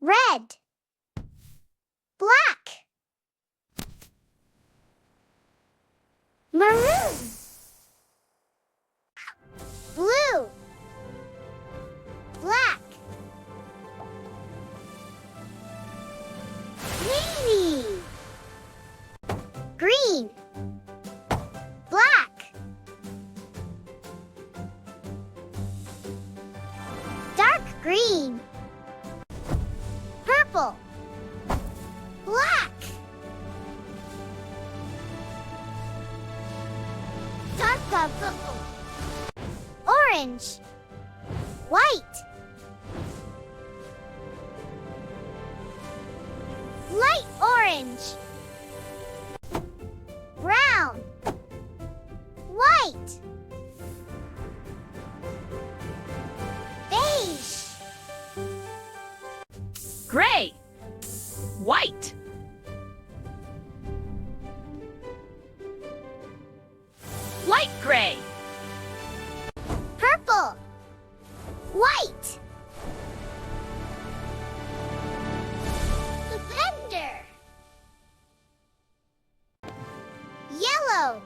Red. Black. Maroon. Blue. Black. Navy. Green. Black. Dark green. Purple. Black. Dark purple. Orange. White. Light orange. Brown. White. Beige. Gray. White. Light gray. Purple. White. Lavender. Yellow.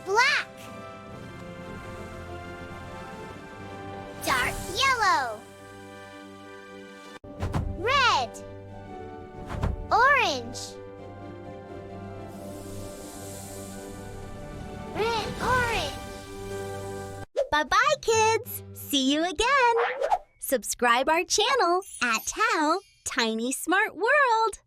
Black. Dark yellow. Red. Orange. Red, orange. Bye-bye, kids! See you again! Subscribe our channel at Tiny Smart World.